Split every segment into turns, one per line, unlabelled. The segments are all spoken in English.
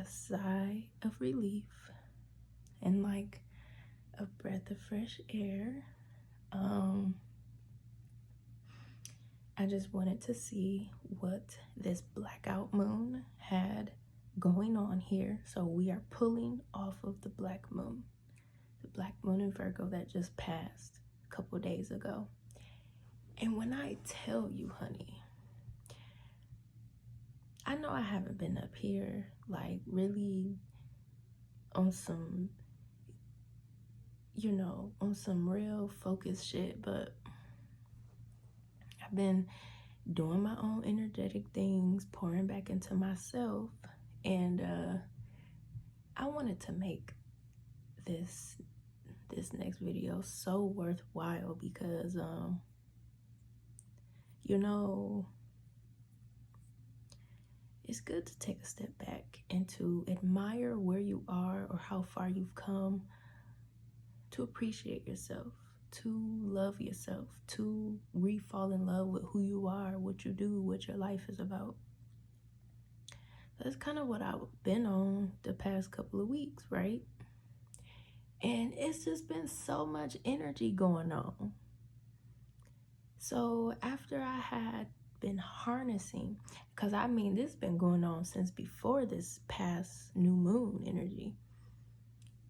sigh of relief and like a breath of fresh air. I just wanted to see what this blackout moon had going on here. So we are pulling off of the black moon in Virgo that just passed a couple days ago. And when I tell you, honey, I know I haven't been up here like really on some, you know, on some real focused shit, but I've been doing my own energetic things, pouring back into myself, and I wanted to make this next video so worthwhile because you know, it's good to take a step back and to admire where you are or how far you've come, to appreciate yourself, to love yourself, to re-fall in love with who you are, what you do, what your life is about. That's kind of what I've been on the past couple of weeks, right? And it's just been so much energy going on. So after I had been harnessing, because I mean, this has been going on since before this past new moon energy.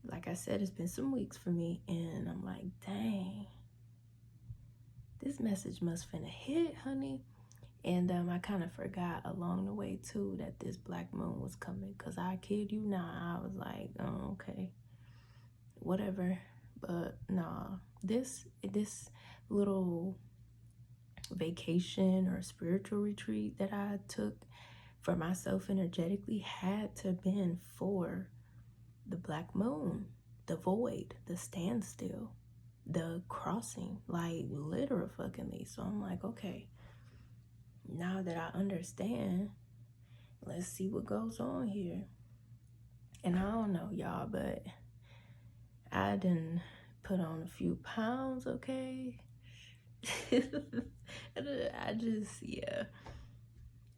Like I said, it's been some weeks for me, and I'm like, dang, this message must finna hit, honey. And I kind of forgot along the way too that this black moon was coming, because I kid you not, I was like, oh, okay, whatever. But nah, this little vacation or spiritual retreat that I took for myself energetically had to have been for the black moon, the void, the standstill, the crossing, like literal fuckingly. So I'm like, okay, now that I understand, let's see what goes on here. And I don't know, y'all, but I done put on a few pounds, okay? I just, yeah.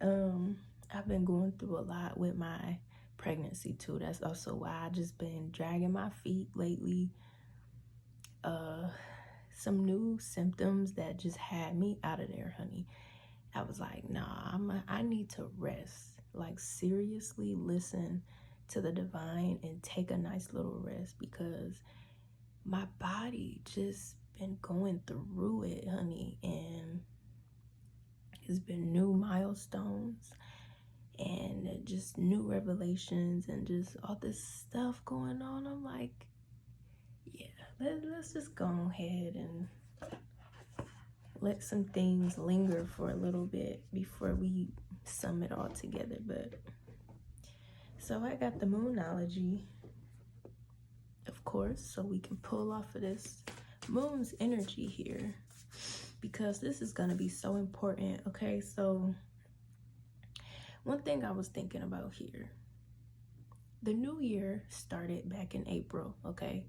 I've been going through a lot with my pregnancy too. That's also why I just been dragging my feet lately. Some new symptoms that just had me out of there, honey. I was like, nah, I need to rest. Like, seriously listen to the divine and take a nice little rest, because my body just been going through it, honey, and it's been new milestones and just new revelations and just all this stuff going on. I'm like, yeah, let's just go ahead and let some things linger for a little bit before we sum it all together. But so I got the moonology, of course, so we can pull off of this moon's energy here, because this is going to be so important. Okay, so one thing I was thinking about here, the new year started back in April, okay?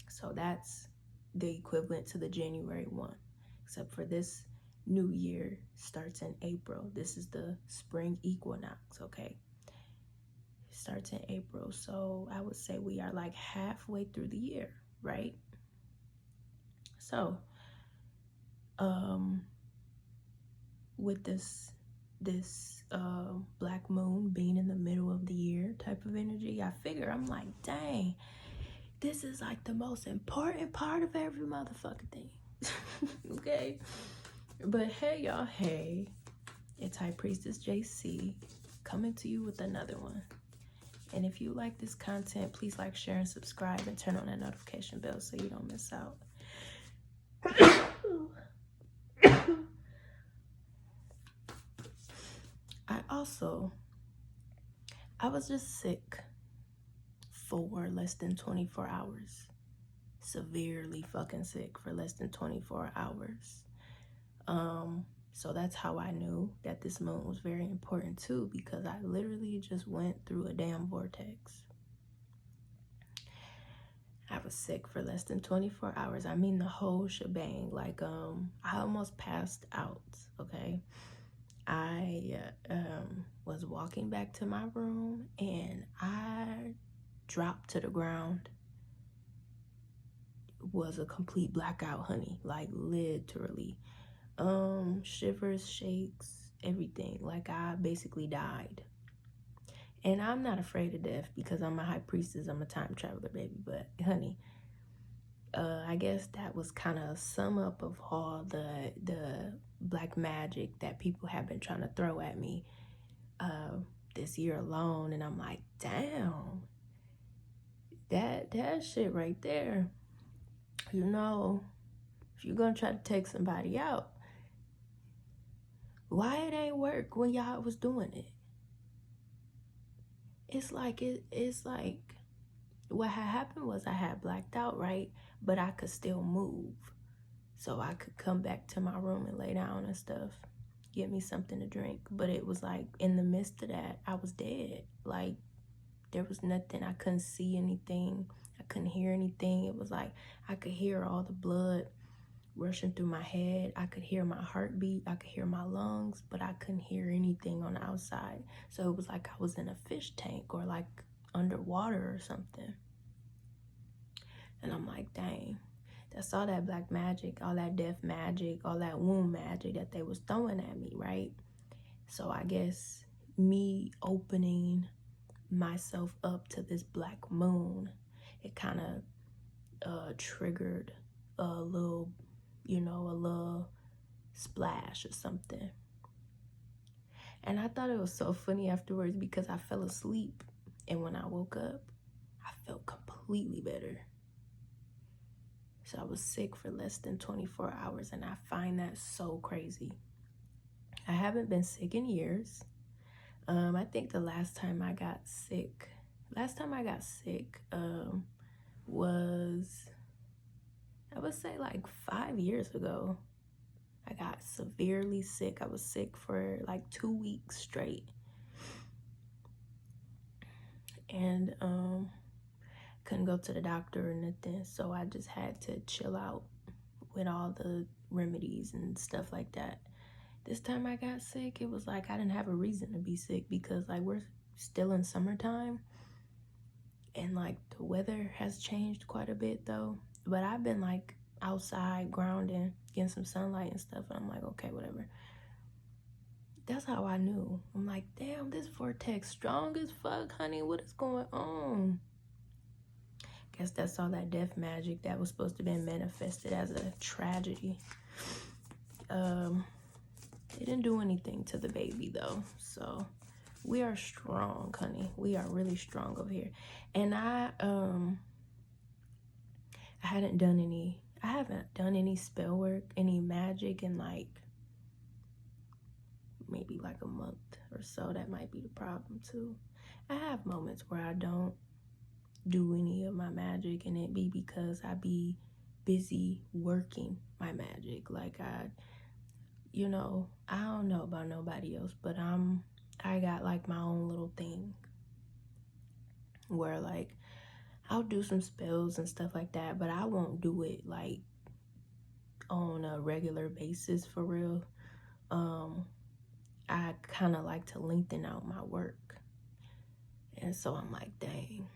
So that's the equivalent to the January 1, except for this new year starts in April. This is the spring equinox, okay? It starts in April, so I would say we are like halfway through the year, right? So, with this black moon being in the middle of the year type of energy, I figure, I'm like, dang, this is like the most important part of every motherfucking thing. Okay, but hey y'all, hey, it's HighPriestess JC coming to you with another one. And if you like this content, please like, share, and subscribe, and turn on that notification bell so you don't miss out. I was just sick for less than 24 hours. Severely fucking sick for less than 24 hours. So that's how I knew that this moon was very important too, because I literally just went through a damn vortex. I was sick for less than 24 hours. I mean the whole shebang. Like, I almost passed out, okay? I was walking back to my room and I dropped to the ground. It was a complete blackout, honey, like literally. Shivers, shakes, everything. Like I basically died. And I'm not afraid of death because I'm a high priestess. I'm a time traveler, baby. But honey, I guess that was kind of a sum up of all the black magic that people have been trying to throw at me this year alone. And I'm like, damn, that shit right there. You know, if you're gonna try to take somebody out, why it ain't work when y'all was doing it? It's like what had happened was I had blacked out, right? But I could still move. So I could come back to my room and lay down and stuff, get me something to drink. But it was like in the midst of that, I was dead. Like there was nothing. I couldn't see anything. I couldn't hear anything. It was like I could hear all the blood rushing through my head. I could hear my heartbeat. I could hear my lungs, but I couldn't hear anything on the outside. So it was like I was in a fish tank or like underwater or something. And I'm like, dang, that's all that black magic, all that death magic, all that womb magic that they was throwing at me, right? So I guess me opening myself up to this black moon, it kind of triggered a little, a little splash or something. And I thought it was so funny afterwards because I fell asleep. And when I woke up, I felt completely better. So I was sick for less than 24 hours, and I find that so crazy. I haven't been sick in years. I think the last time I got sick was, I would say like 5 years ago. I got severely sick. I was sick for like 2 weeks straight. And couldn't go to the doctor or nothing, so I just had to chill out with all the remedies and stuff like that. This time I got sick, it was like I didn't have a reason to be sick because like we're still in summertime and like the weather has changed quite a bit though. But I've been like outside grounding, getting some sunlight and stuff, and I'm like, okay, whatever. That's how I knew. I'm like, damn, this vortex strong as fuck, honey. What is going on? Guess that's all that death magic that was supposed to be manifested as a tragedy. It didn't do anything to the baby though. So we are strong, honey. We are really strong over here. And I haven't done any spell work, any magic in like maybe like a month or so. That might be the problem too. I have moments where I don't do any of my magic, and it be because I be busy working my magic. Like I don't know about nobody else, but I got like my own little thing where like I'll do some spells and stuff like that, but I won't do it like on a regular basis for real. I kind of like to lengthen out my work, and so I'm like, dang,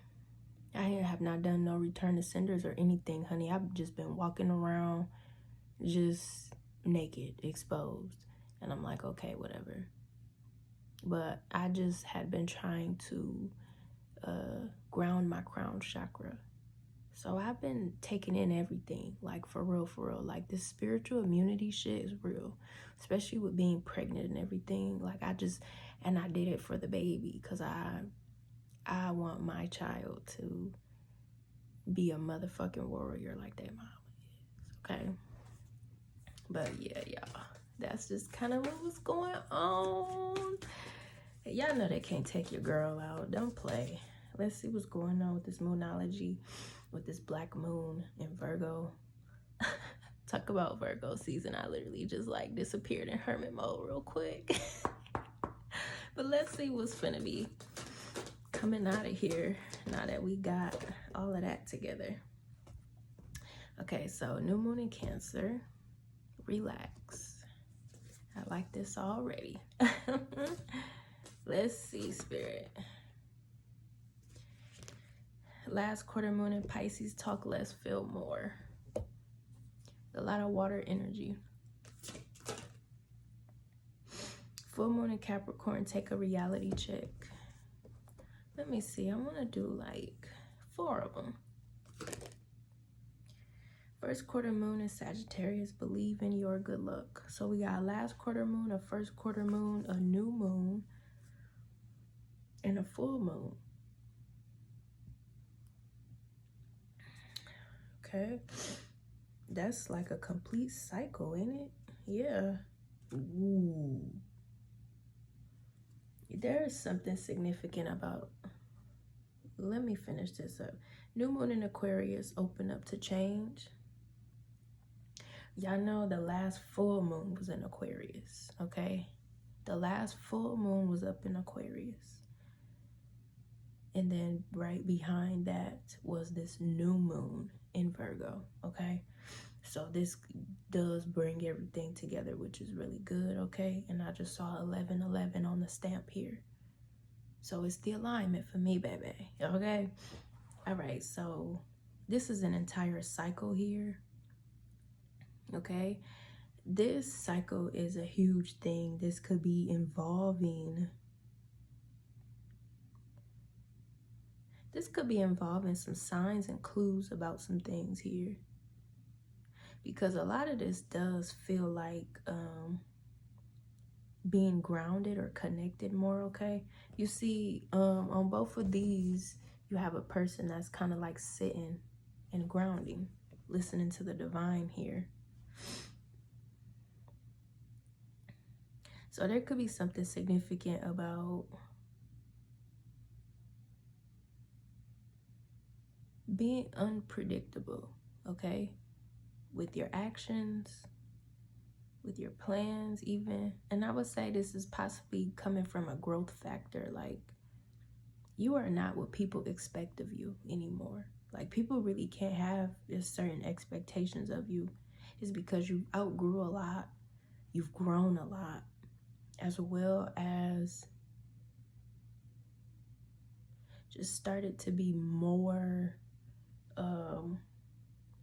I have not done no return to senders or anything, honey. I've just been walking around just naked, exposed, and I'm like, okay, whatever. But I just had been trying to ground my crown chakra. So I've been taking in everything, like for real. Like this spiritual immunity shit is real, especially with being pregnant and everything. Like I did it for the baby because I want my child to be a motherfucking warrior like their mama is, okay? But yeah, y'all, that's just kind of what was going on. Y'all know they can't take your girl out. Don't play. Let's see what's going on with this moonology, with this black moon in Virgo. Talk about Virgo season. I literally just like disappeared in hermit mode real quick. But let's see what's finna be coming out of here now that we got all of that together. Okay, so new moon in Cancer. Relax. I like this already. Let's see, Spirit. Last quarter moon in Pisces, talk less, feel more. A lot of water energy. Full moon in Capricorn, take a reality check. Let me see. I want to do like 4 of them. First quarter moon in Sagittarius, believe in your good luck. So we got a last quarter moon, a first quarter moon, a new moon, and a full moon. Okay. That's like a complete cycle, ain't it? Yeah. Ooh. There is something significant about... Let me finish this up. New moon in Aquarius, open up to change. Y'all know the last full moon was in Aquarius, okay? The last full moon was up in Aquarius. And then right behind that was this new moon in Virgo, okay? So this does bring everything together, which is really good, okay? And I just saw 1111 on the stamp here. So it's the alignment for me, baby, okay? All right, so this is an entire cycle here, okay? This cycle is a huge thing. This could be involving... This could be involving some signs and clues about some things here. Because a lot of this does feel like being grounded or connected more, okay? You see, on both of these, you have a person that's kind of like sitting and grounding, listening to the divine here. So there could be something significant about being unpredictable, okay? With your actions, with your plans even. And I would say this is possibly coming from a growth factor. Like, you are not what people expect of you anymore. Like, people really can't have certain expectations of you. It's because you outgrew a lot. You've grown a lot. As well as just started to be more,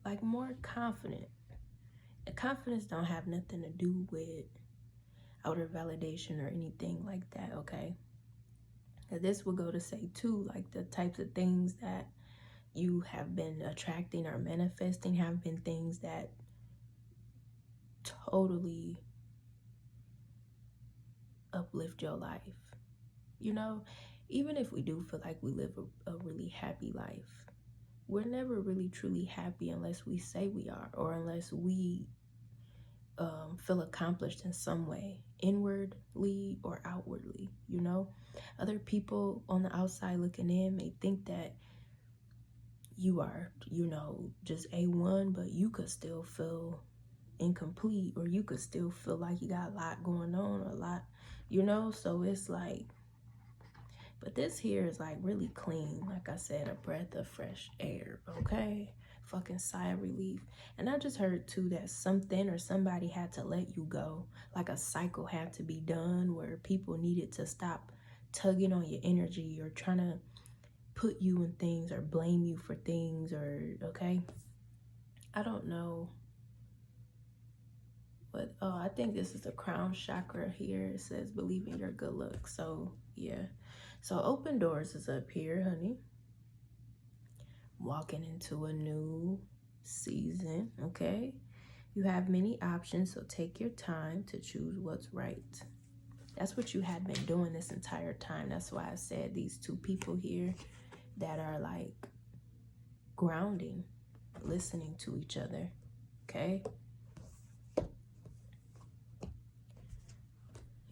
like more confident. And confidence don't have nothing to do with outer validation or anything like that, okay? Now this will go to say too, like the types of things that you have been attracting or manifesting have been things that totally uplift your life. You know, even if we do feel like we live a really happy life, we're never really truly happy unless we say we are, or unless we feel accomplished in some way, inwardly or outwardly, you know? Other people on the outside looking in may think that you are, you know, just A1, but you could still feel incomplete, or you could still feel like you got a lot going on, or a lot, you know? So it's like, but this here is like really clean. Like I said, a breath of fresh air, okay? Fucking sigh of relief. And I just heard too that something or somebody had to let you go. Like a cycle had to be done where people needed to stop tugging on your energy or trying to put you in things or blame you for things, or, okay? I don't know. But I think this is the crown chakra here. It says believe in your good luck. So yeah. So open doors is up here, honey. Walking into a new season, okay? You have many options, so take your time to choose what's right. That's what you had been doing this entire time. That's why I said these two people here that are like grounding, listening to each other, okay?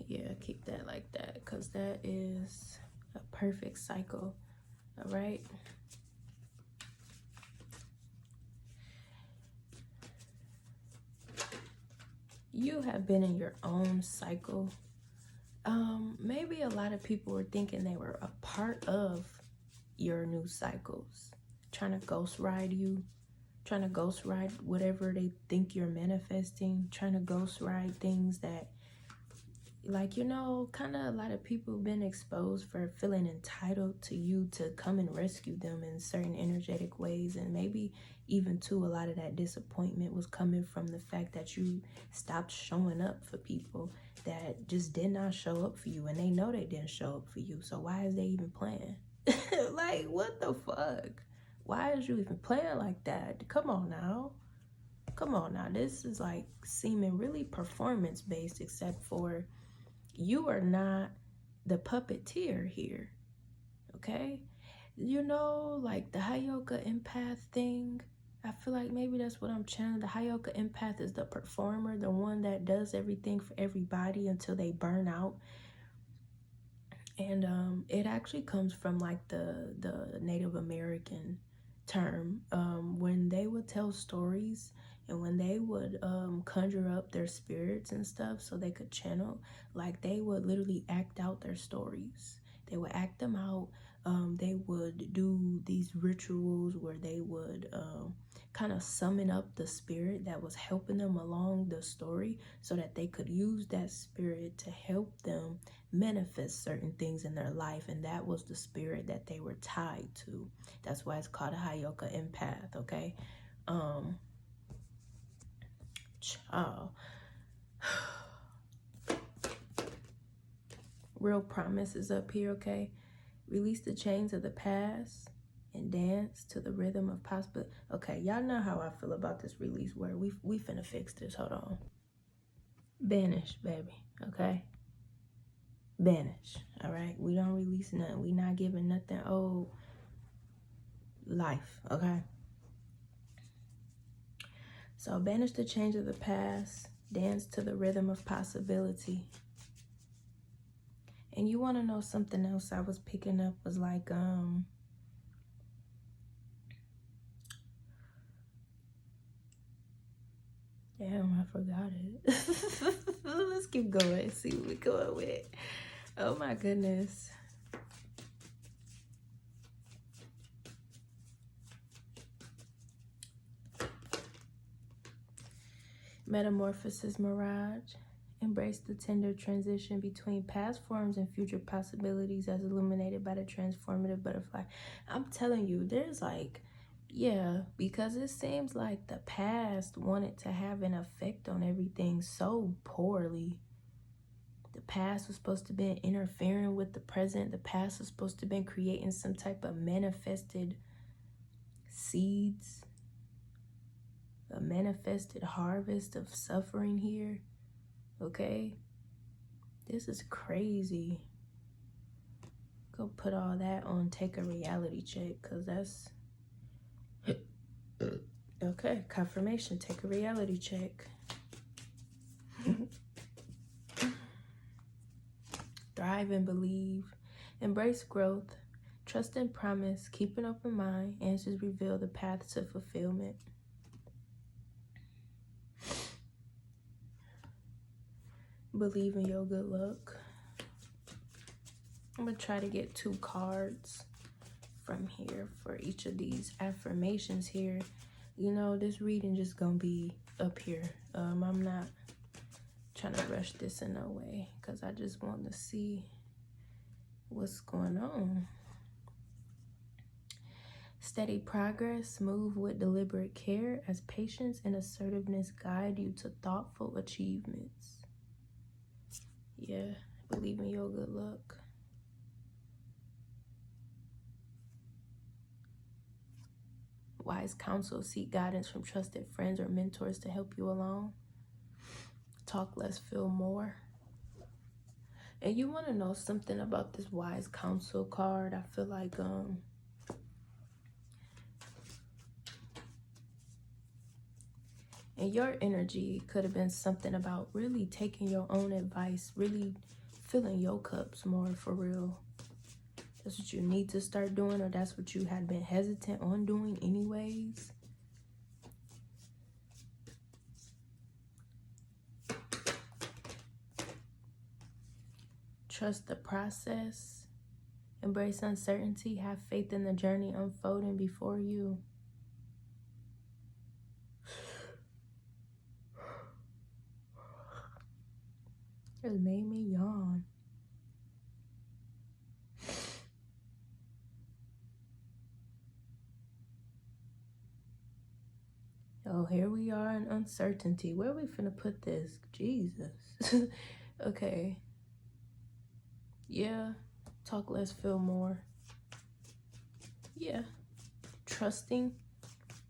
Yeah, keep that like that, because that is a perfect cycle, all right? You have been in your own cycle. Maybe a lot of people were thinking they were a part of your new cycles, trying to ghost ride you, trying to ghost ride whatever they think you're manifesting, trying to ghost ride things that like, you know, kind of a lot of people have been exposed for feeling entitled to you to come and rescue them in certain energetic ways. And maybe even too, a lot of that disappointment was coming from the fact that you stopped showing up for people that just did not show up for you, and they know they didn't show up for you. So why is they even playing? Like, what the fuck? Why is you even playing like that? Come on now. Come on now. This is like seeming really performance based, except for you are not the puppeteer here. Okay? You know, like the Hayoka empath thing. I feel like maybe that's what I'm channeling. The Hayoka empath is the performer, the one that does everything for everybody until they burn out. And it actually comes from like the Native American term, when they would tell stories and when they would conjure up their spirits and stuff so they could channel, like they would literally act out their stories. They would act them out. They would do these rituals where they would kind of summon up the spirit that was helping them along the story so that they could use that spirit to help them manifest certain things in their life. And that was the spirit that they were tied to. That's why it's called a Hayoka empath, okay? Child. Real promise is up here, okay? Release the chains of the past and dance to the rhythm of possibility. Okay, y'all know how I feel about this release word. We finna fix this. Hold on. Banish, baby, okay? Banish, all right? We don't release nothing. We not giving nothing old life, okay? So banish the change of the past, dance to the rhythm of possibility. And you want to know something else I was picking up was like, damn, I forgot it. Let's keep going, see what we're going with. Oh my goodness. Metamorphosis mirage. Embrace the tender transition between past forms and future possibilities as illuminated by the transformative butterfly. I'm telling you, there's like, yeah, because it seems like the past wanted to have an effect on everything so poorly. The past was supposed to be interfering with the present. The past was supposed to be creating some type of manifested seeds, a manifested harvest of suffering here. Okay, this is crazy. Go put all that on take a reality check, because that's okay. Confirmation, take a reality check. Thrive and believe. Embrace growth. Trust and promise. Keep an open mind. Answers reveal the path to fulfillment. Believe in your good luck. I'm going to try to get 2 cards from here for each of these affirmations here. You know, this reading just going to be up here. I'm not trying to rush this in no way because I just want to see what's going on. Steady progress. Move with deliberate care as patience and assertiveness guide you to thoughtful achievements. Yeah, believe in your good luck. Wise counsel. Seek guidance from trusted friends or mentors to help you along. Talk less, feel more. And you want to know something about this wise counsel card? I feel like and your energy could have been something about really taking your own advice, really filling your cups more for real. That's what you need to start doing, or that's what you had been hesitant on doing anyways. Trust the process. Embrace uncertainty. Have faith in the journey unfolding before you. Just made me yawn. Oh, here we are in uncertainty. Where are we finna put this? Jesus. Okay. Yeah. Talk less, feel more. Yeah. Trusting.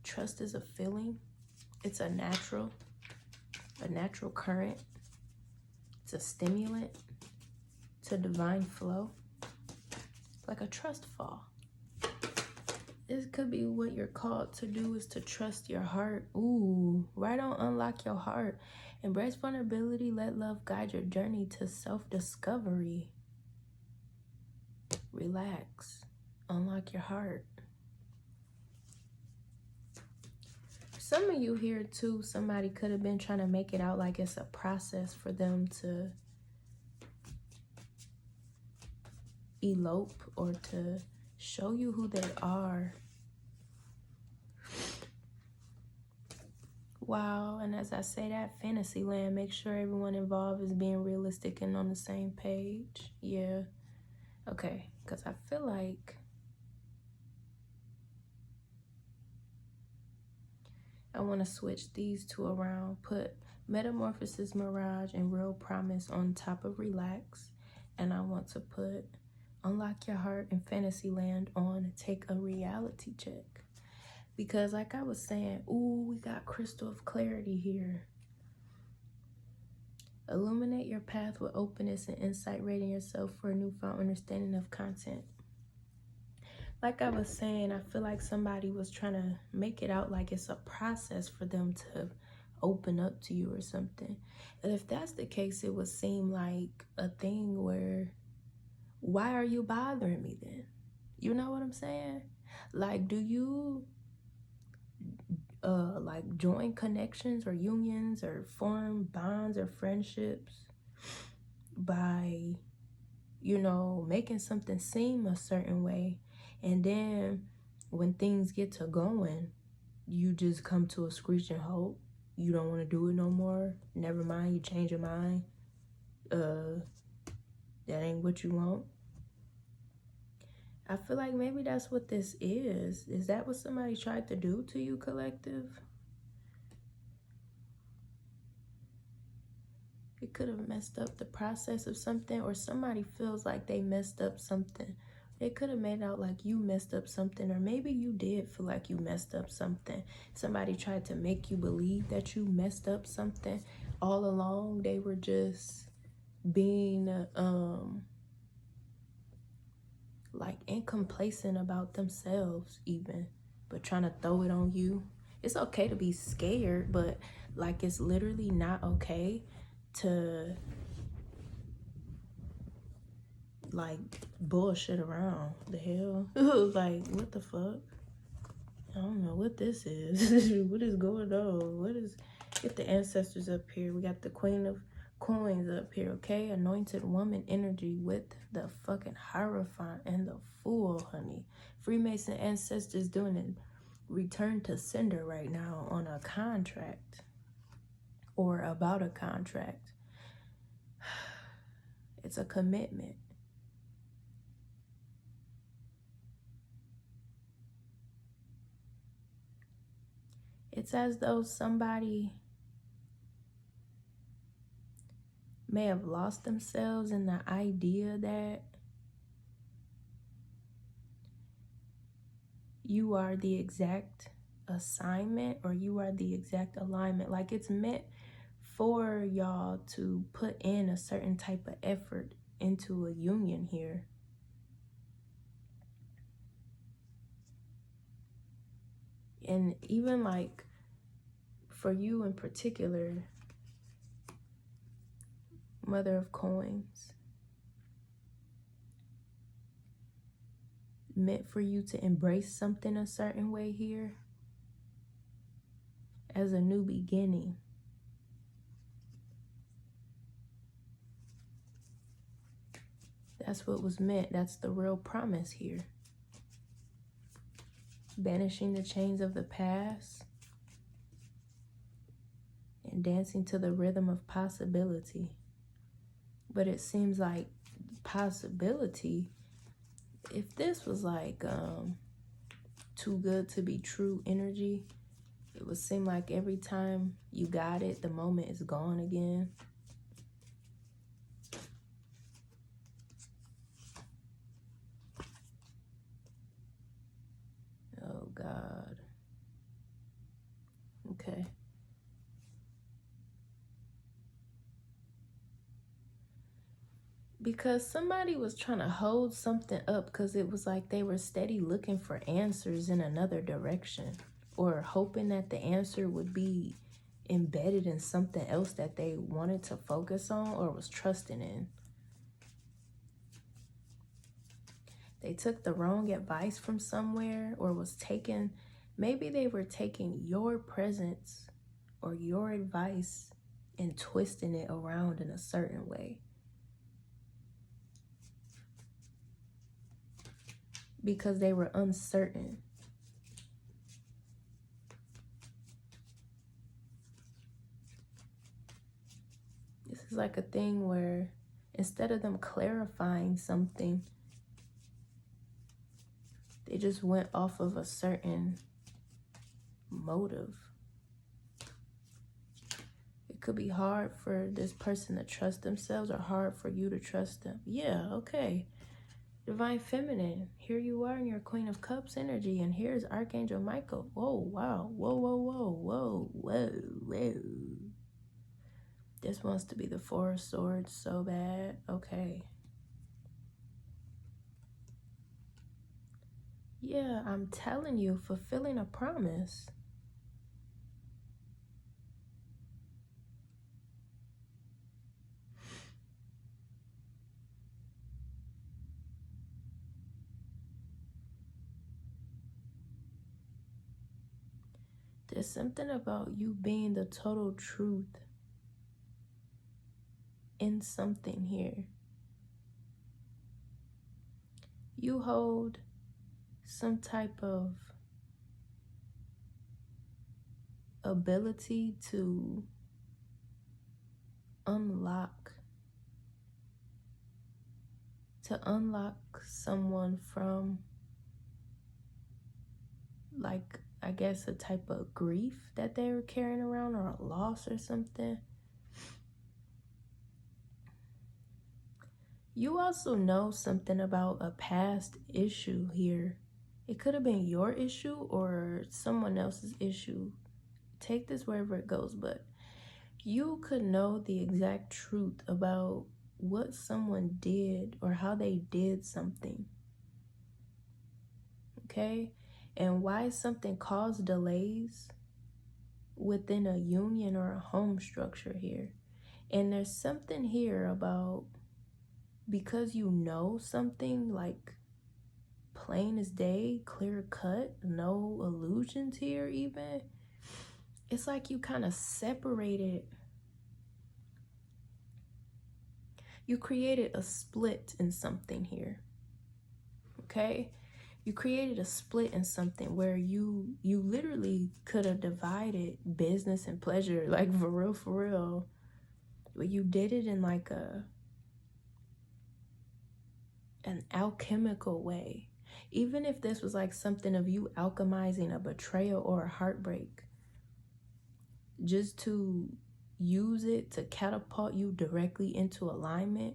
Trust is a feeling. It's a natural current. It's a stimulant. It's a divine flow. Like a trust fall. This could be what you're called to do, is to trust your heart. Ooh, right on, unlock your heart. Embrace vulnerability. Let love guide your journey to self-discovery. Relax. Unlock your heart. Some of you here too, somebody could have been trying to make it out like it's a process for them to elope or to show you who they are. Wow, and as I say that, fantasy land, make sure everyone involved is being realistic and on the same page. Yeah. Okay, because I feel like I want to switch these two around. Put Metamorphosis, Mirage, and Real Promise on top of Relax. And I want to put Unlock Your Heart and Fantasyland on Take a Reality Check. Because like I was saying, ooh, we got Crystal of Clarity here. Illuminate your path with openness and insight, rating yourself for a newfound understanding of content. Like I was saying, I feel like somebody was trying to make it out like it's a process for them to open up to you or something. And if that's the case, it would seem like a thing where, why are you bothering me then? You know what I'm saying? Like, do you like join connections or unions or form bonds or friendships by, you know, making something seem a certain way, and then when things get to going, you just come to a screeching halt? You don't want to do it no more? Never mind, you change your mind? That ain't what you want? I feel like maybe that's what this is. Is that what somebody tried to do to you, collective? It could have messed up the process of something, or somebody feels like they messed up something. They could have made out like you messed up something, or maybe you did feel like you messed up something. Somebody tried to make you believe that you messed up something. All along, they were just being like incomplacent about themselves even, but trying to throw it on you. It's okay to be scared, but like it's literally not okay to like bullshit around. The hell? Like, what the fuck? I don't know what this is. What is going on? What is... Get the ancestors up here. We got the Queen of Coins up here, okay? Anointed woman energy with the fucking Hierophant and the Fool, honey. Freemason ancestors doing it. Return to sender right now on a contract or about a contract. It's a commitment. It's as though somebody may have lost themselves in the idea that you are the exact assignment or you are the exact alignment. Like it's meant for y'all to put in a certain type of effort into a union here. And even like for you in particular, Mother of Coins, meant for you to embrace something a certain way here as a new beginning. That's what was meant. That's the real promise here. Banishing the chains of the past and dancing to the rhythm of possibility. But it seems like possibility, if this was like too good to be true energy, it would seem like every time you got it, the moment is gone again. Oh God. Okay. Because somebody was trying to hold something up, because it was like they were steady looking for answers in another direction, or hoping that the answer would be embedded in something else that they wanted to focus on or was trusting in. They took the wrong advice from somewhere, or was taking, maybe they were taking your presence or your advice and twisting it around in a certain way. Because they were uncertain. This is like a thing where instead of them clarifying something, they just went off of a certain motive. It could be hard for this person to trust themselves, or hard for you to trust them. Yeah, okay. Divine Feminine, here you are in your Queen of Cups energy, and here's Archangel Michael. Whoa, wow, whoa, whoa, whoa, whoa, whoa, whoa. This wants to be the Four of Swords so bad. Okay. Yeah, I'm telling you, fulfilling a promise. There's something about you being the total truth in something here. You hold some type of ability to unlock someone from, like, I guess a type of grief that they were carrying around, or a loss or something. You also know something about a past issue here. It could have been your issue or someone else's issue. Take this wherever it goes, but you could know the exact truth about what someone did or how they did something. Okay? And why something caused delays within a union or a home structure here. And there's something here about, because you know something like plain as day, clear cut, no illusions here even, it's like you kind of separated, you created a split in something here. Okay? You created a split in something where you literally could have divided business and pleasure, like for real. But you did it in like an alchemical way. Even if this was like something of you alchemizing a betrayal or a heartbreak, just to use it to catapult you directly into alignment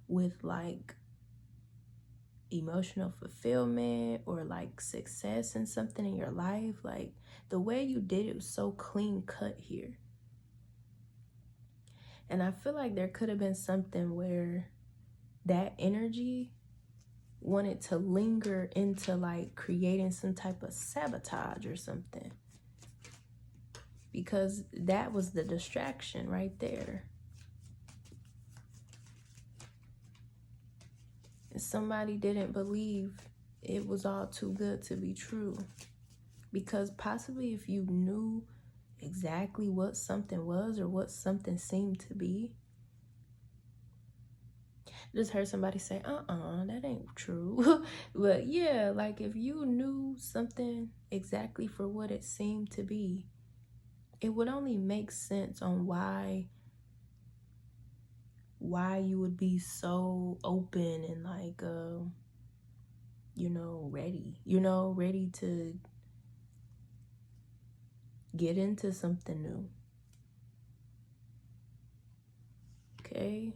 with like emotional fulfillment or like success in something in your life. Like the way you did it was so clean cut here. And I feel like there could have been something where that energy wanted to linger into like creating some type of sabotage or something, because that was the distraction right there. And somebody didn't believe it was all too good to be true, because possibly if you knew exactly what something was or what something seemed to be, just heard somebody say, that ain't true. But yeah, like if you knew something exactly for what it seemed to be, it would only make sense on why why you would be so open and like, ready to get into something new. Okay.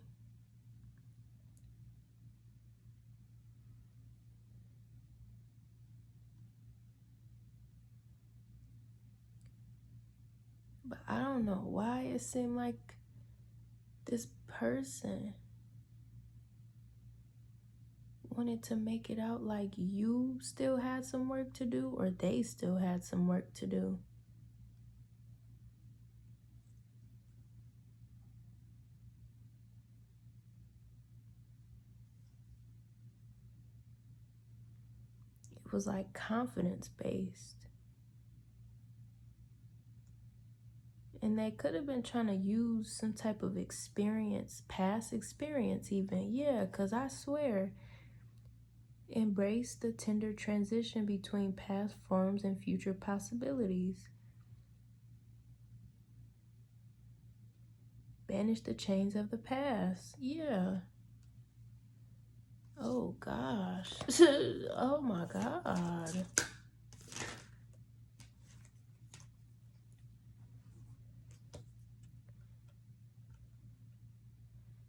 But I don't know why it seemed like this person wanted to make it out like you still had some work to do, or they still had some work to do. It was like confidence based. And they could have been trying to use some type of experience, past experience even. Yeah, because I swear, embrace the tender transition between past forms and future possibilities. Banish the chains of the past. Yeah. Oh, gosh. Oh, my God.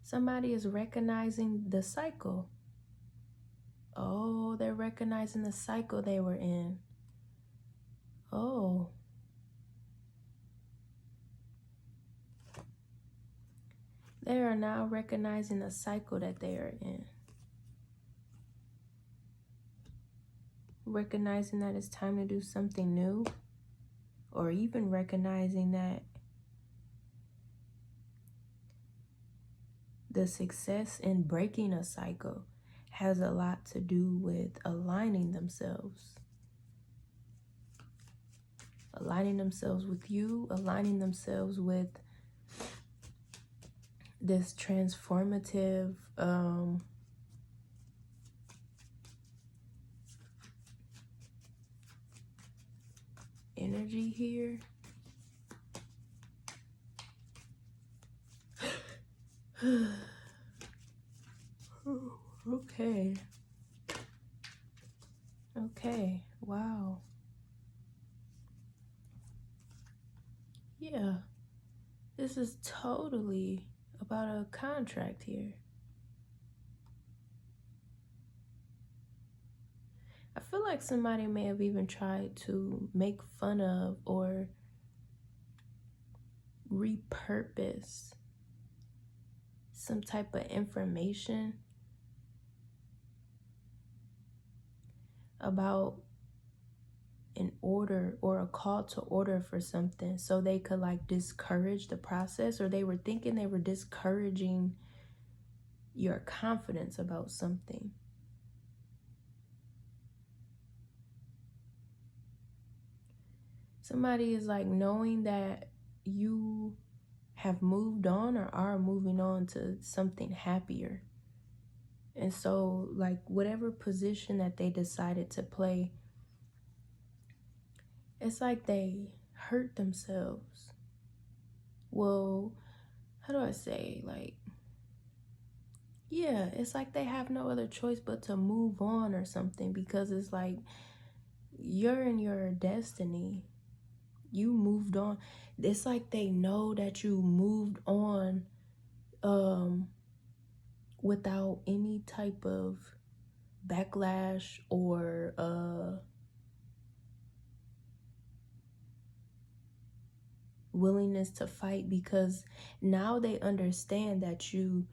Somebody is recognizing the cycle. Oh, they're recognizing the cycle they were in. Oh. They are now recognizing the cycle that they are in. Recognizing that it's time to do something new. Or even recognizing that the success in breaking a cycle has a lot to do with aligning themselves. Aligning themselves with you, aligning themselves with this transformative energy here. Okay. Okay. Wow. Yeah. This is totally about a contract here. I feel like somebody may have even tried to make fun of or repurpose some type of information about an order or a call to order for something, so they could like discourage the process, or they were thinking they were discouraging your confidence about something. Somebody is like knowing that you have moved on or are moving on to something happier. And so like whatever position that they decided to play, it's like they hurt themselves. Well, how do I say, like, yeah, it's like they have no other choice but to move on or something, because it's like you're in your destiny. You moved on. It's like they know that you moved on without any type of backlash or willingness to fight, because now they understand that you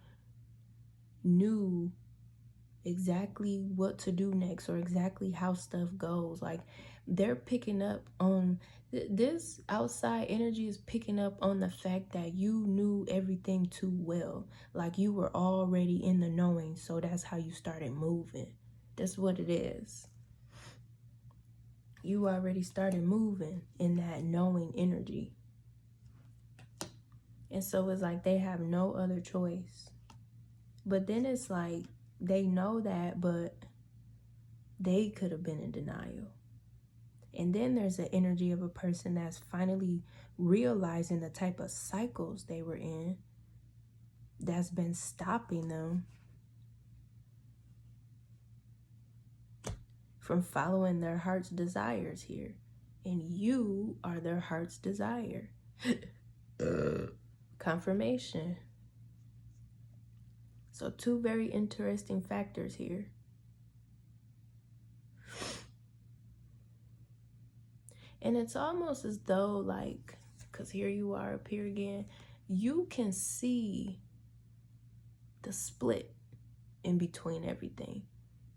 knew exactly what to do next or exactly how stuff goes. Like they're picking up on this outside energy is picking up on the fact that you knew everything too well. Like you were already in the knowing, so that's how you started moving. That's what it is. You already started moving in that knowing energy. And so it's like they have no other choice. But then it's like they know that, but they could have been in denial. And then there's the energy of a person that's finally realizing the type of cycles they were in. that's been stopping them from following their heart's desires here. And you are their heart's desire. Confirmation. So two very interesting factors here. And it's almost as though, like, because here you are up here again, you can see the split in between everything.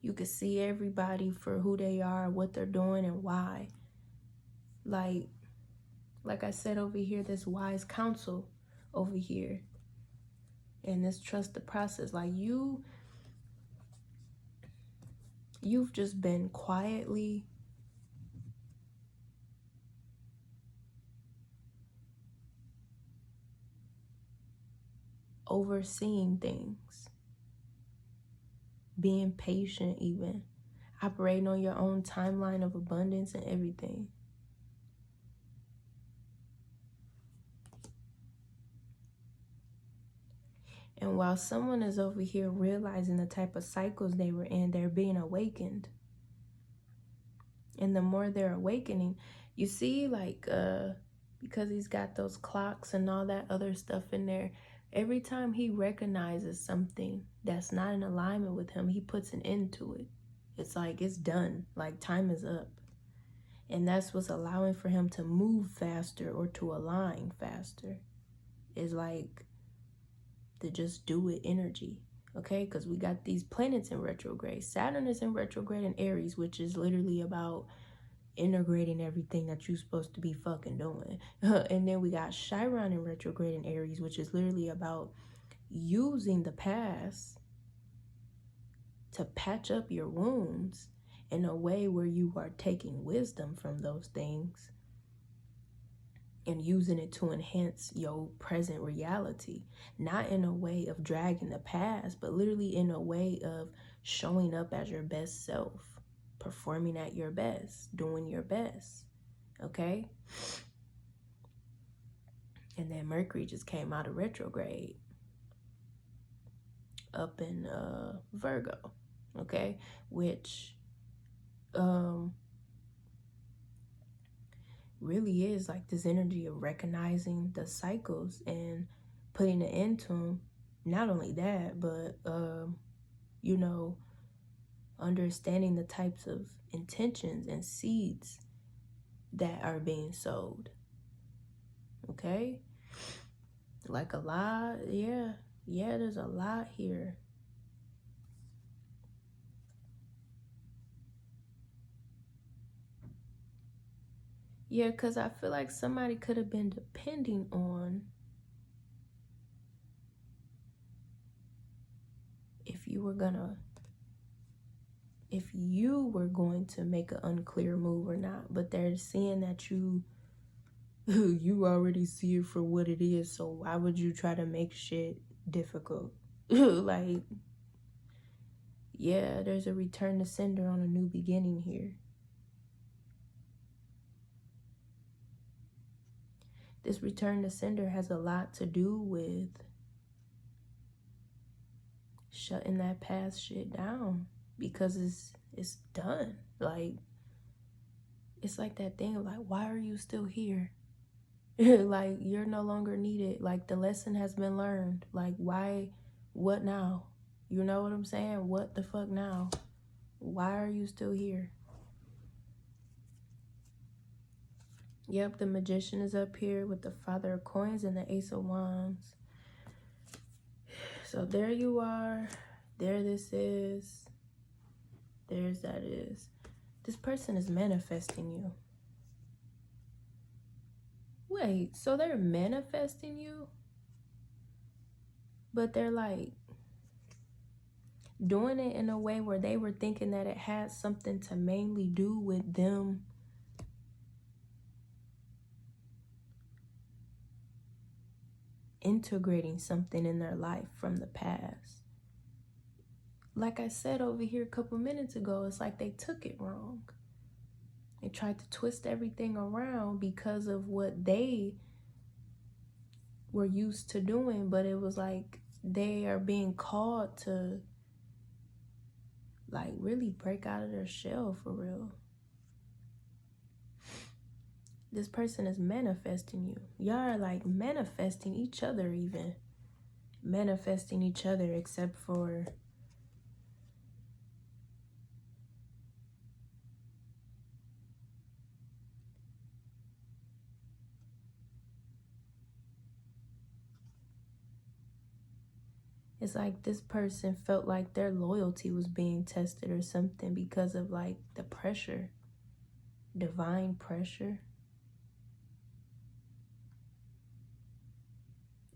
You can see everybody for who they are, what they're doing, and why. Like I said over here, this wise counsel over here. And this trust the process. Like you've just been quietly overseeing things, being patient, even operating on your own timeline of abundance and everything. And while someone is over here realizing the type of cycles they were in, they're being awakened. And the more they're awakening, you see, like, because he's got those clocks and all that other stuff in there, every time he recognizes something that's not in alignment with him, he puts an end to it. It's like, it's done. Like, time is up. And that's what's allowing for him to move faster or to align faster. Is like the just do it energy. Okay? Because we got these planets in retrograde. Saturn is in retrograde in Aries, which is literally about integrating everything that you're supposed to be fucking doing. And then we got Chiron in retrograde in Aries, which is literally about using the past to patch up your wounds in a way where you are taking wisdom from those things and using it to enhance your present reality. Not in a way of dragging the past, but literally in a way of showing up as your best self, performing at your best, doing your best. Okay? And then Mercury just came out of retrograde up in Virgo. Okay? Which really is like this energy of recognizing the cycles and putting an end to them. Not only that, but you know, understanding the types of intentions and seeds that are being sowed. Okay? Like a lot, yeah, there's a lot here. Yeah, because I feel like somebody could have been depending on if you were going to make an unclear move or not. But they're seeing that you already see it for what it is, so why would you try to make shit difficult? Like, yeah, there's a return to sender on a new beginning here. This return to sender has a lot to do with shutting that past shit down because it's done. Like, it's like that thing of like, why are you still here? Like, you're no longer needed. Like, the lesson has been learned. Like, why? What now? You know what I'm saying? What the fuck now? Why are you still here? Yep, the Magician is up here with the Father of Coins and the Ace of Wands. So there you are. There this is. There's that is. This person is manifesting you. Wait, so they're manifesting you? But they're like doing it in a way where they were thinking that it had something to mainly do with them integrating something in their life from the past. Like I said over here a couple minutes ago, it's like they took it wrong. They tried to twist everything around because of what they were used to doing, but it was like they are being called to like really break out of their shell for real. This person is manifesting you. Y'all are like manifesting each other, even manifesting each other, except for it's like this person felt like their loyalty was being tested or something because of like the pressure, divine pressure.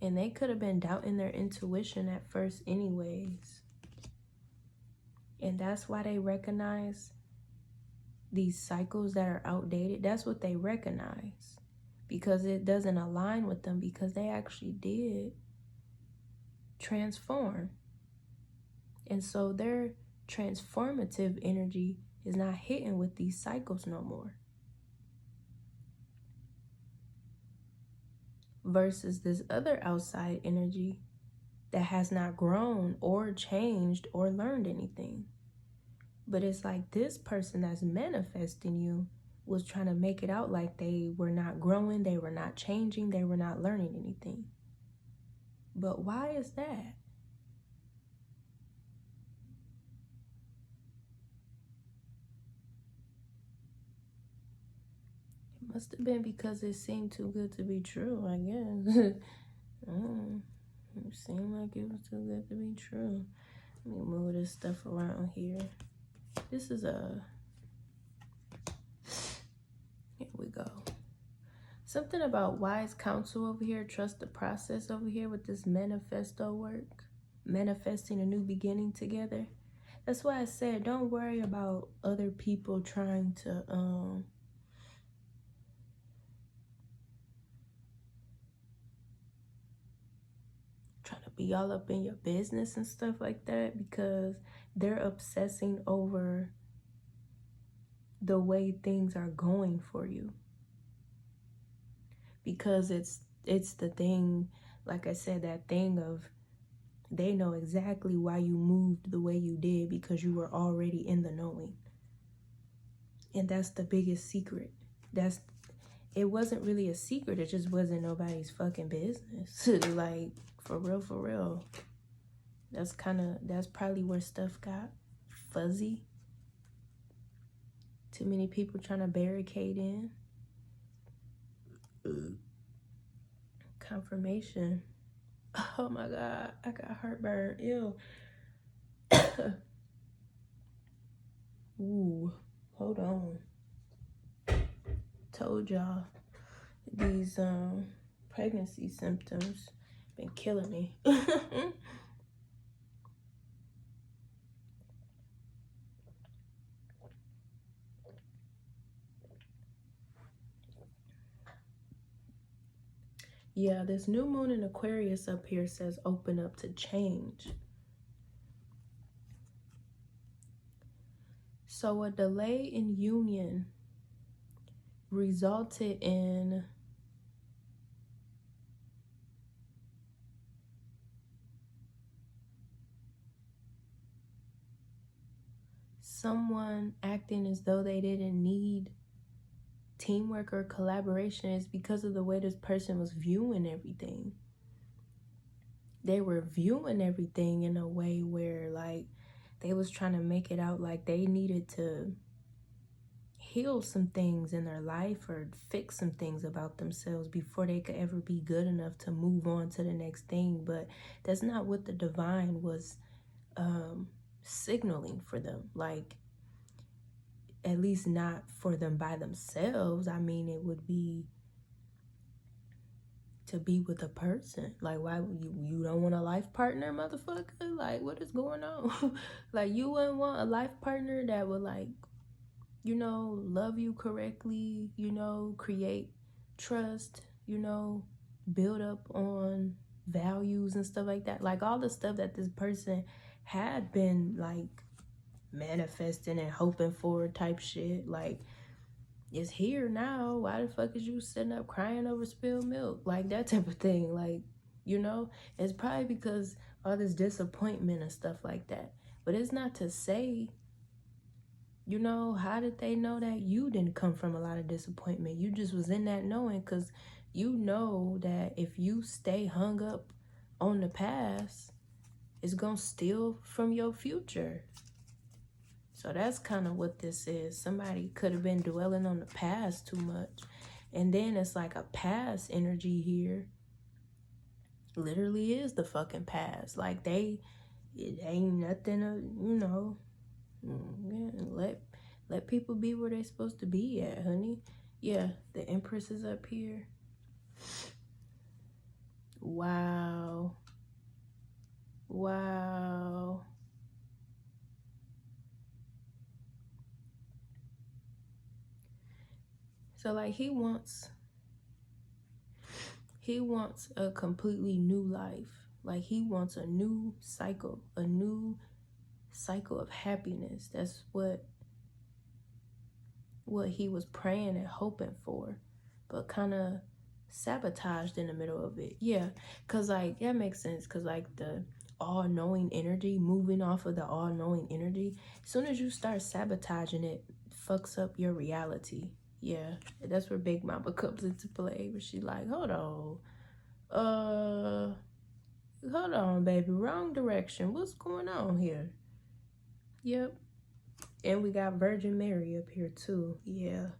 And they could have been doubting their intuition at first anyways. And that's why they recognize these cycles that are outdated. That's what they recognize. Because it doesn't align with them, because they actually did transform. And so their transformative energy is not hitting with these cycles no more. Versus this other outside energy that has not grown or changed or learned anything. But it's like this person that's manifesting you was trying to make it out like they were not growing, they were not changing, they were not learning anything. But why is that? It must have been because it seemed too good to be true, I guess. It seemed like it was too good to be true. Let me move this stuff around here. This is a... Here we go. Something about wise counsel over here. Trust the process over here with this manifesto work. Manifesting a new beginning together. That's why I said don't worry about other people trying to... trying to be all up in your business and stuff like that, because they're obsessing over the way things are going for you. Because it's the thing, like I said, that thing of they know exactly why you moved the way you did, because you were already in the knowing. And that's the biggest secret. It wasn't really a secret, it just wasn't nobody's fucking business. Like, for real. That's probably where stuff got fuzzy. Too many people trying to barricade in. Confirmation. Oh my God, I got heartburn. Ew. Ooh, hold on. Told y'all these pregnancy symptoms been killing me. Yeah, this new moon in Aquarius up here says open up to change. So a delay in union resulted in someone acting as though they didn't need teamwork or collaboration. Is because of the way this person was viewing everything. They were viewing everything in a way where like they was trying to make it out like they needed to heal some things in their life or fix some things about themselves before they could ever be good enough to move on to the next thing. But that's not what the divine was signaling for them. Like, at least not for them by themselves. I mean, it would be to be with a person. Like, why would you don't want a life partner, motherfucker? Like, what is going on? Like, you wouldn't want a life partner that would, like, you know, love you correctly, you know, create trust, you know, build up on values and stuff like that. Like, all the stuff that this person had been, like, manifesting and hoping for type shit, like, it's here now. Why the fuck is you sitting up crying over spilled milk? Like, that type of thing. Like, you know, it's probably because all this disappointment and stuff like that. But it's not to say, you know, how did they know that you didn't come from a lot of disappointment? You just was in that knowing, because you know that if you stay hung up on the past, it's gonna steal from your future. So that's kind of what this is. Somebody could have been dwelling on the past too much. And then it's like a past energy here. Literally is the fucking past. Like it ain't nothing, you know. Yeah, let people be where they're supposed to be at, honey. Yeah, the Empress is up here. Wow. Wow. So like he wants a completely new life. Like he wants a new cycle of happiness. That's what he was praying and hoping for, but kind of sabotaged in the middle of it. Yeah, because like that makes sense, because like the all-knowing energy, moving off of the all-knowing energy, as soon as you start sabotaging it, fucks up your reality. Yeah, that's where Big Mama comes into play, where she like, hold on, baby, wrong direction. What's going on here? Yep. And we got Virgin Mary up here too. Yeah.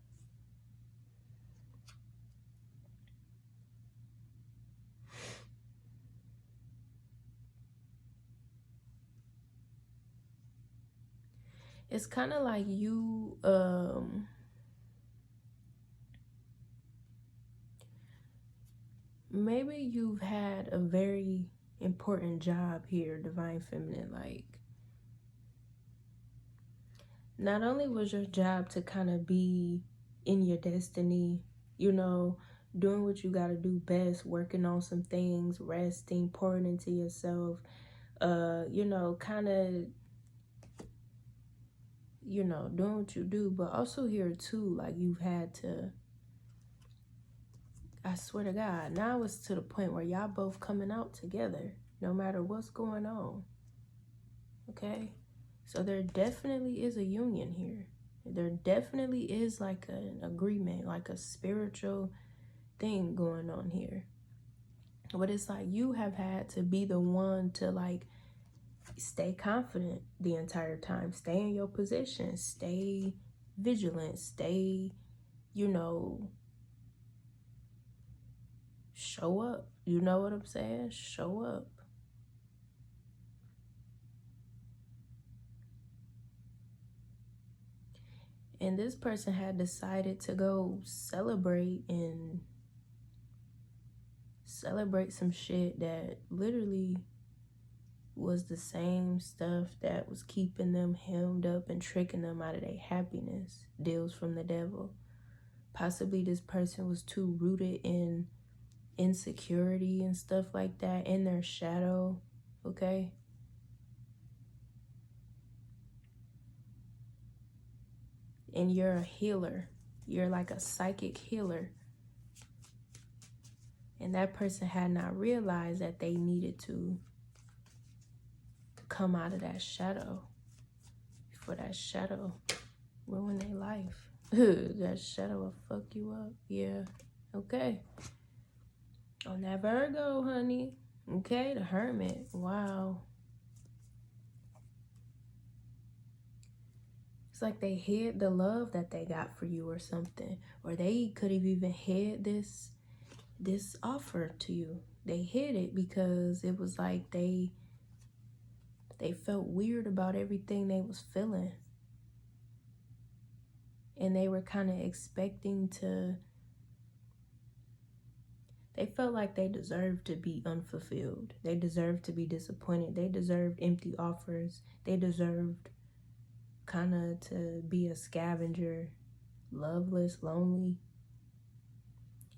It's kind of like you, maybe you've had a very important job here, Divine Feminine. Like, not only was your job to kind of be in your destiny, you know, doing what you got to do best, working on some things, resting, pouring into yourself, you know, kind of, you know, doing what you do, but also here too, like you've had to, I swear to God, now it's to the point where y'all both coming out together, no matter what's going on. Okay? So there definitely is a union here. There definitely is like an agreement, like a spiritual thing going on here. But it's like you have had to be the one to like stay confident the entire time. Stay in your position. Stay vigilant. Stay, you know, show up. You know what I'm saying? Show up. And this person had decided to go celebrate some shit that literally was the same stuff that was keeping them hemmed up and tricking them out of their happiness. Deals from the devil. Possibly this person was too rooted in insecurity and stuff like that, in their shadow, okay? And you're a healer. You're like a psychic healer. And that person had not realized that they needed to come out of that shadow before that shadow ruin their life. That shadow will fuck you up. Yeah. Okay. On that Virgo, honey. Okay, the Hermit. Wow. It's like they hid the love that they got for you or something. Or they could have even hid this offer to you. They hid it because it was like they felt weird about everything they was feeling. And they were kind of expecting to, they felt like they deserved to be unfulfilled. They deserved to be disappointed. They deserved empty offers. They deserved kind of to be a scavenger, loveless, lonely.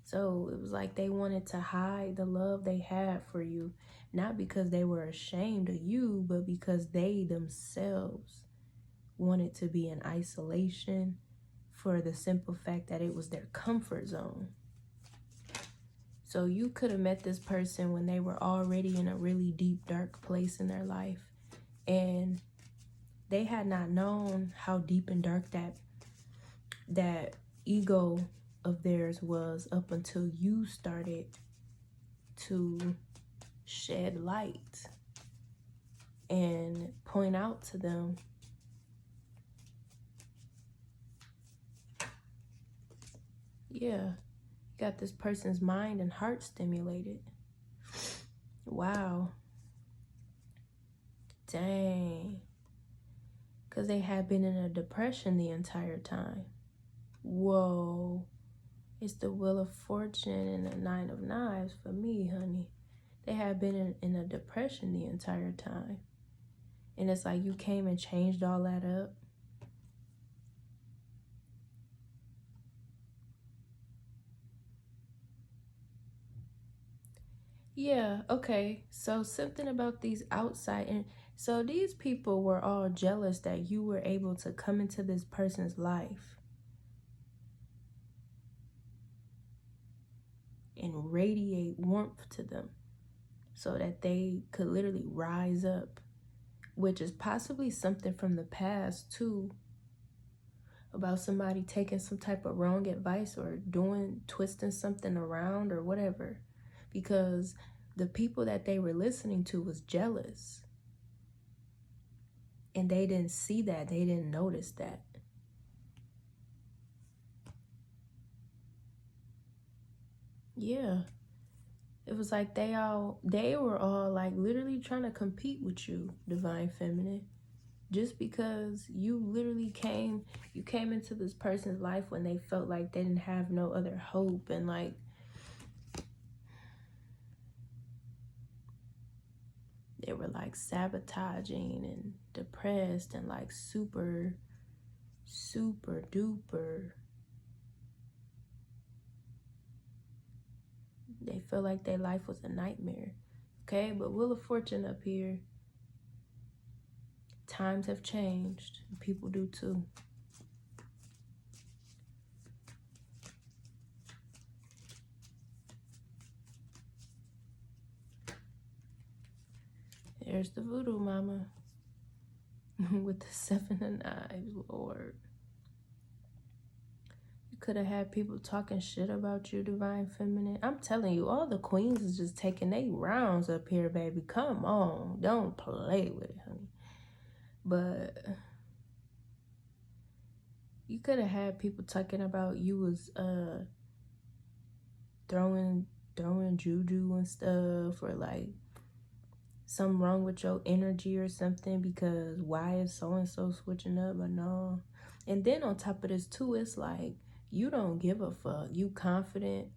So it was like they wanted to hide the love they had for you, not because they were ashamed of you, but because they themselves wanted to be in isolation for the simple fact that it was their comfort zone. So you could have met this person when they were already in a really deep, dark place in their life. And they had not known how deep and dark that ego of theirs was up until you started to shed light and point out to them, yeah, got this person's mind and heart stimulated. Wow. Dang. Because they had been in a depression the entire time. Whoa. It's the Wheel of Fortune and the Nine of Knives for me, honey. They had been in a depression the entire time. And it's like you came and changed all that up. Yeah, okay. So something about these outside, and so these people were all jealous that you were able to come into this person's life and radiate warmth to them so that they could literally rise up, which is possibly something from the past too, about somebody taking some type of wrong advice or twisting something around or whatever, because the people that they were listening to was jealous. And they didn't see that. They didn't notice that. Yeah. It was like they were all like literally trying to compete with you, Divine Feminine. Just because you literally came into this person's life when they felt like they didn't have no other hope, and like they were like sabotaging and depressed and like super duper. They feel like their life was a nightmare. Okay, but Wheel of Fortune up here. Times have changed. People do too. There's the voodoo mama with the 7 of Knives, Lord. You could have had people talking shit about you, Divine Feminine. I'm telling you, all the queens is just taking their rounds up here, baby. Come on. Don't play with it, honey. But you could have had people talking about you was throwing juju and stuff, or like something wrong with your energy or something, because why is so-and-so switching up? But no. And then on top of this too, it's like you don't give a fuck. You confident.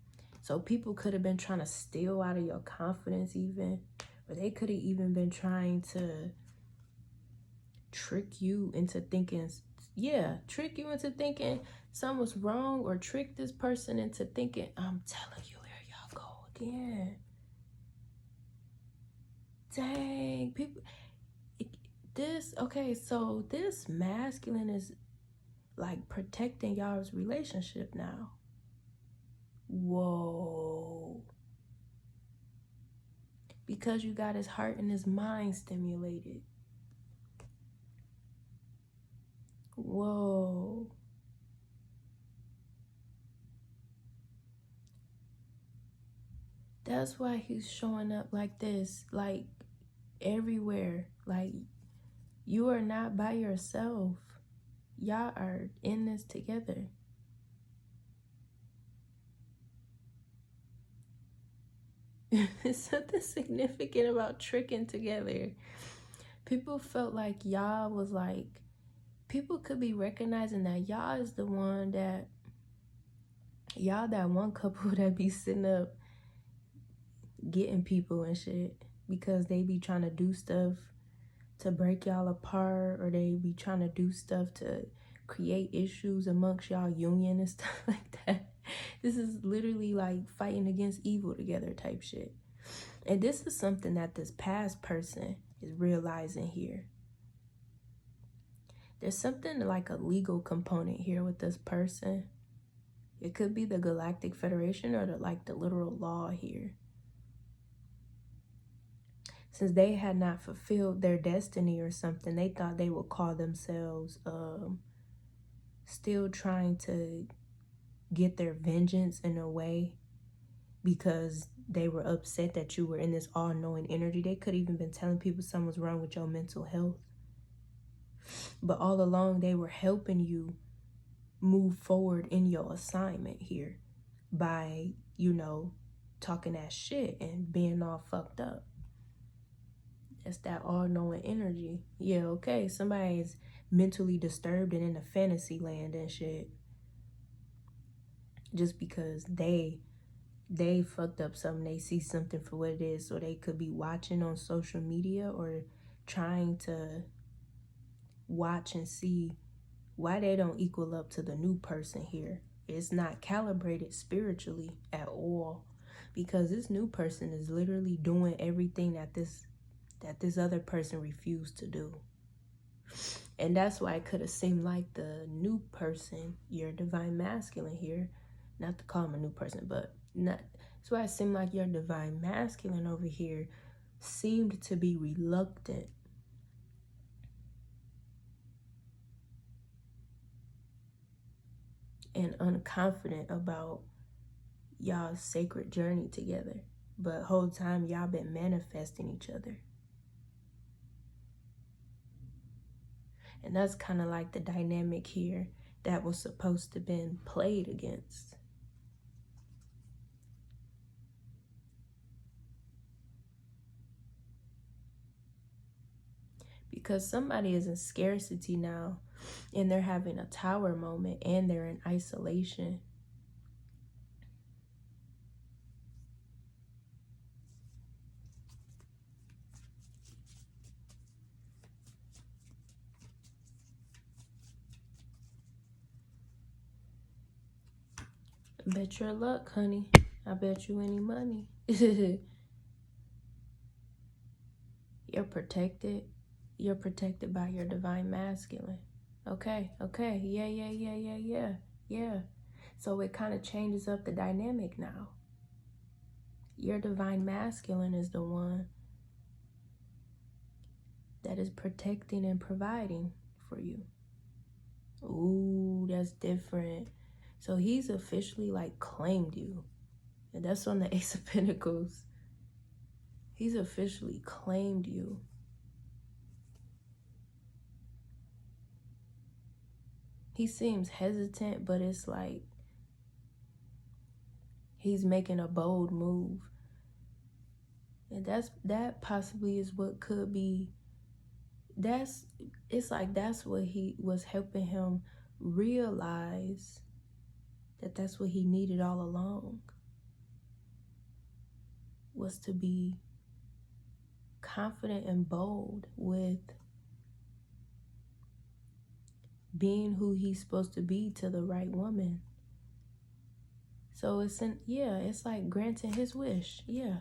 So people could have been trying to steal out of your confidence even. Or they could have even been trying to trick you into thinking, something was wrong, or trick this person into thinking, I'm telling you, here y'all go again. Dang, people, so this masculine is like protecting y'all's relationship now. Whoa. Because you got his heart and his mind stimulated. Whoa. That's why he's showing up like this, like everywhere. Like, you are not by yourself. Y'all are in this together. There's something significant about tricking together. People felt like y'all was like, people could be recognizing that y'all is the one that, y'all that one couple that be sitting up getting people and shit, because they be trying to do stuff to break y'all apart, or they be trying to do stuff to create issues amongst y'all union and stuff like that. This is literally like fighting against evil together type shit. And this is something that this past person is realizing here. There's something like a legal component here with this person. It could be the Galactic Federation or the literal law here. Since they had not fulfilled their destiny or something, they thought they would call themselves still trying to get their vengeance in a way, because they were upset that you were in this all-knowing energy. They could have even been telling people something was wrong with your mental health. But all along, they were helping you move forward in your assignment here by, you know, talking that shit and being all fucked up. It's that all-knowing energy. Yeah, okay, somebody is mentally disturbed and in a fantasy land and shit. Just because they fucked up something, they see something for what it is, or they could be watching on social media or trying to watch and see why they don't equal up to the new person here. It's not calibrated spiritually at all, because this new person is literally doing everything that this other person refused to do. And that's why it could have seemed like the new person, your divine masculine here, not to call him a new person, but that's why it seemed like your divine masculine over here seemed to be reluctant and unconfident about y'all's sacred journey together. But whole time y'all been manifesting each other. And that's kind of like the dynamic here that was supposed to been played against. Because somebody is in scarcity now, and they're having a tower moment, and they're in isolation. Bet your luck, honey. I bet you any money. You're protected. You're protected by your divine masculine. Okay. Yeah. So it kind of changes up the dynamic now. Your divine masculine is the one that is protecting and providing for you. Ooh, that's different. So he's officially like claimed you. And that's on the Ace of Pentacles. He's officially claimed you. He seems hesitant, but it's like he's making a bold move. And that possibly is what could be, it's like that's what he was helping him realize, that's what he needed all along, was to be confident and bold with being who he's supposed to be to the right woman. So it's like granting his wish. Yeah.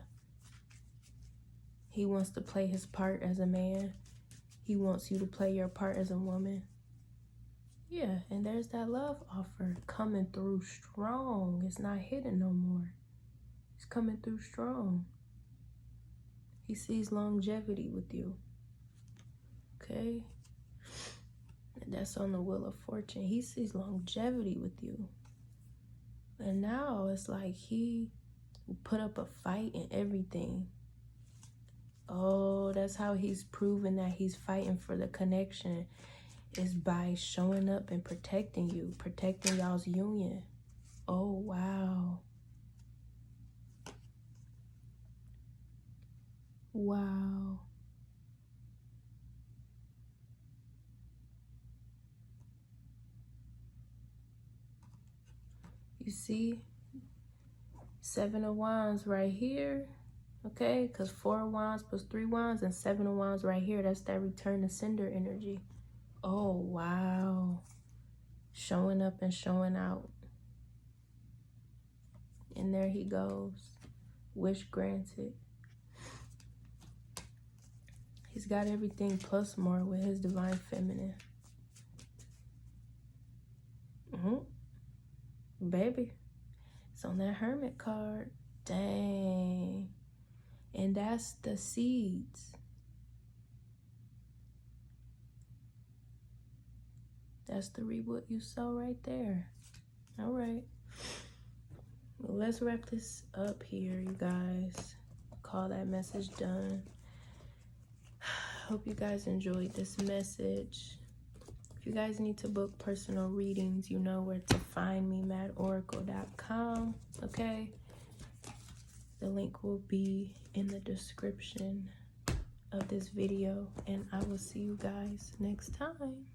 He wants to play his part as a man. He wants you to play your part as a woman. Yeah, and there's that love offer coming through strong. It's not hidden no more. It's coming through strong. He sees longevity with you. Okay? And that's on the Wheel of Fortune. He sees longevity with you. And now it's like he put up a fight and everything. Oh, that's how he's proven that he's fighting for the connection, is by showing up and protecting you, protecting y'all's union. Oh, wow. Wow. You see? 7 of Wands right here. Okay? Because 4 of Wands plus 3 Wands and 7 of Wands right here. That's that return to sender energy. Oh, wow. Showing up and showing out. And there he goes. Wish granted. He's got everything plus more with his divine feminine. Baby, it's on that Hermit card. Dang. And that's the seeds. That's the reap what you sow right there. All right. Well, let's wrap this up here, you guys. Call that message done. Hope you guys enjoyed this message. If you guys need to book personal readings, you know where to find me, maadoracle.com. Okay? The link will be in the description of this video, and I will see you guys next time.